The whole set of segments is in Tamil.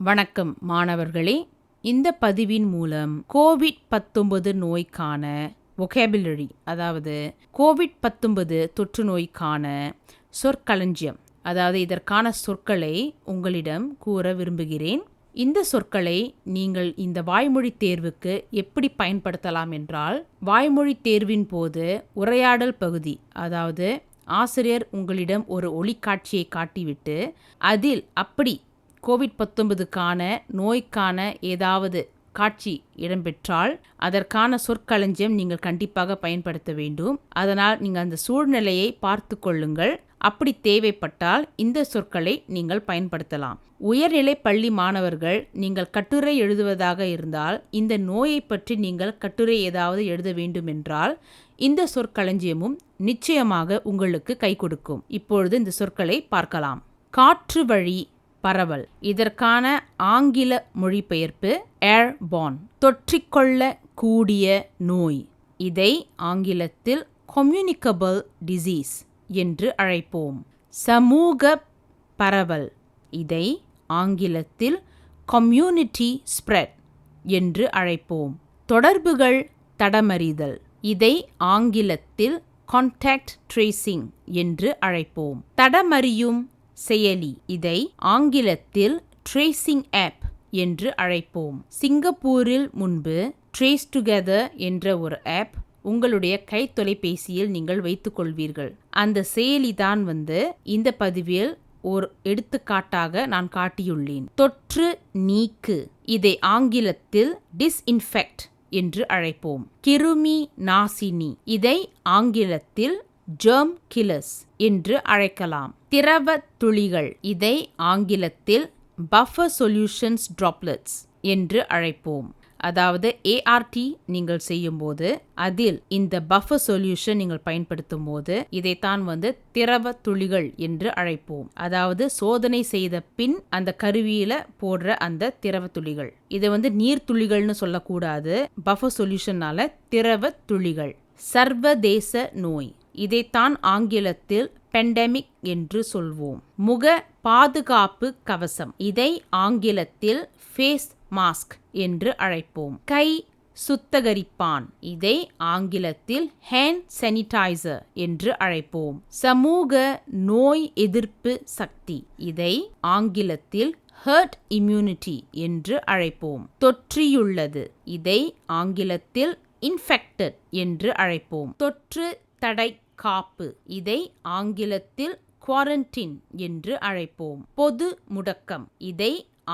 வணக்கம் மாணவர்களே, இந்த பதிவின் மூலம் கோவிட்-19 நோய்க்கான vocabulary, அதாவது கோவிட்-19 தொற்று நோய்க்கான சொற்களஞ்சியம், அதாவது இதற்கான சொற்களை உங்களிடம் கூற விரும்புகிறேன். இந்த சொற்களை நீங்கள் இந்த வாய்மொழி தேர்வுக்கு எப்படி பயன்படுத்தலாம் என்றால், வாய்மொழி தேர்வின் போது உரையாடல் பகுதி, அதாவது ஆசிரியர் உங்களிடம் ஒரு ஒளிக்காட்சியை காட்டிவிட்டு அதில் அப்படி கோவிட்-19க்கான நோய்க்கான ஏதாவது காட்சி இடம்பெற்றால் அதற்கான சொற்களஞ்சியம் நீங்கள் கண்டிப்பாக பயன்படுத்த வேண்டும். அதனால் நீங்கள் அந்த சூழ்நிலையை பார்த்து கொள்ளுங்கள். அப்படி தேவைப்பட்டால் இந்த சொற்களை நீங்கள் பயன்படுத்தலாம். உயர்நிலை பள்ளி மாணவர்கள் நீங்கள் கட்டுரை எழுதுவதாக இருந்தால், இந்த நோயை பற்றி நீங்கள் கட்டுரை ஏதாவது எழுத வேண்டும் என்றால் இந்த சொற்களஞ்சியமும் நிச்சயமாக உங்களுக்கு கை கொடுக்கும். இப்பொழுது இந்த சொற்களை பார்க்கலாம். காற்று வழி பரவல், இதற்கான ஆங்கில மொழிபெயர்ப்பு ஏர்பார்ன். தொற்றிக்கொள்ள கூடிய நோய், இதை ஆங்கிலத்தில் கம்யூனிகபிள் டிசீஸ் என்று அழைப்போம். சமூக பரவல், இதை ஆங்கிலத்தில் கம்யூனிட்டி ஸ்ப்ரெட் என்று அழைப்போம். தொடர்புகள் தடமறிதல், இதை ஆங்கிலத்தில் கான்டாக்ட் ட்ரேசிங் என்று அழைப்போம். தடமறியும் செயலி, இதை ஆங்கிலத்தில் ட்ரேசிங் ஆப் என்று அழைப்போம். சிங்கப்பூரில் முன்பு ட்ரேஸ் டுகெதர் என்ற ஒரு ஆப் உங்களுடைய கைத்தொலைபேசியில் நீங்கள் வைத்துக் கொள்வீர்கள். அந்த செயலி தான் இந்த பதிவில் ஒரு எடுத்துக்காட்டாக நான் காட்டியுள்ளேன். தொற்று நீக்கு, இதை ஆங்கிலத்தில் டிஸ்இன்ஃபெக்ட் என்று அழைப்போம். கிருமி நாசினி, இதை ஆங்கிலத்தில் germ killers என்று அழைக்கலாம். திரவ துளிகள், இதை ஆங்கிலத்தில் buffer solutions droplets என்று அழைப்போம். அதாவது ART நீங்கள் செய்யும்போது அதில் இந்த buffer solution நீங்கள் பயன்படுத்தும் போது இதைத்தான் திரவ துளிகள் என்று அழைப்போம். அதாவது சோதனை செய்த பின் அந்த கருவியில போடுற அந்த திரவ துளிகள். இதை நீர்த்துளிகள்னு சொல்லக்கூடாது, buffer solutionனால திரவ துளிகள். சர்வதேச நோய், இதைத்தான் ஆங்கிலத்தில் பெண்டமிக் என்று சொல்வோம். முக பாதுகாப்பு கவசம், இதை ஆங்கிலத்தில் ஃபேஸ் மாஸ்க் என்று அழைப்போம். கை சுத்தகரிப்பான், இதை ஆங்கிலத்தில் ஹேண்ட் சானிடைசர் என்று அழைப்போம். சமூக நோய் எதிர்ப்பு சக்தி, இதை ஆங்கிலத்தில் ஹெர்ட் இம்யூனிட்டி என்று அழைப்போம். தொற்றியுள்ளது, இதை ஆங்கிலத்தில் இன்ஃபெக்டட் என்று அழைப்போம். தொற்று தடை காப்பு, இதை ஆங்கிலத்தில் குவாரண்டைன் என்று அழைப்போம். பொது முடக்கம், இதை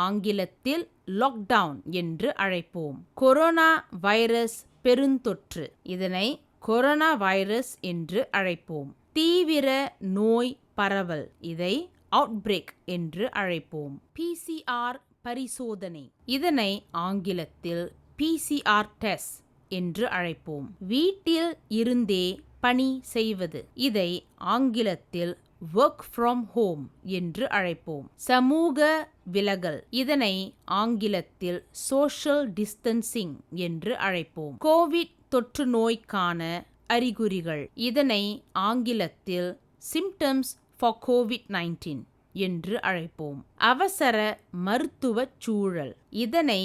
ஆங்கிலத்தில் லாக்டவுன் என்று அழைப்போம். கொரோனா வைரஸ் பெருந்தொற்று, இதனை கொரோனா வைரஸ் என்று அழைப்போம். தீவிர நோய் பரவல், இதை அவுட்பிரேக் என்று அழைப்போம். PCR பரிசோதனை, இதனை ஆங்கிலத்தில் PCR டெஸ்ட் என்று அழைப்போம். வீட்டில் இருந்தே பணி செய்வது, இதை ஆங்கிலத்தில் ஒர்க் ஃப்ரம் ஹோம் என்று அழைப்போம். சமூக விலகல், இதனை ஆங்கிலத்தில் சோஷியல் டிஸ்டன்சிங் என்று அழைப்போம். கோவிட் தொற்று நோய்க்கான அறிகுறிகள், இதனை ஆங்கிலத்தில் சிம்டம்ஸ் ஃபார் COVID-19 என்று அழைப்போம். அவசர மருத்துவ சூழல், இதனை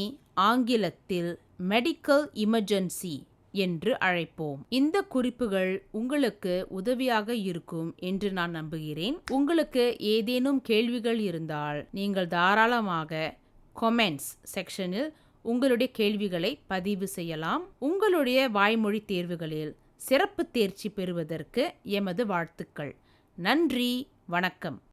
ஆங்கிலத்தில் மெடிக்கல் எமர்ஜென்சி என்று அழைப்போம். இந்த குறிப்புகள் உங்களுக்கு உதவியாக இருக்கும் என்று நான் நம்புகிறேன். உங்களுக்கு ஏதேனும் கேள்விகள் இருந்தால் நீங்கள் தாராளமாக கமெண்ட்ஸ் செக்ஷனில் உங்களுடைய கேள்விகளை பதிவு செய்யலாம். உங்களுடைய வாய்மொழி தேர்வுகளில் சிறப்பு தேர்ச்சி பெறுவதற்கு எமது வாழ்த்துக்கள். நன்றி, வணக்கம்.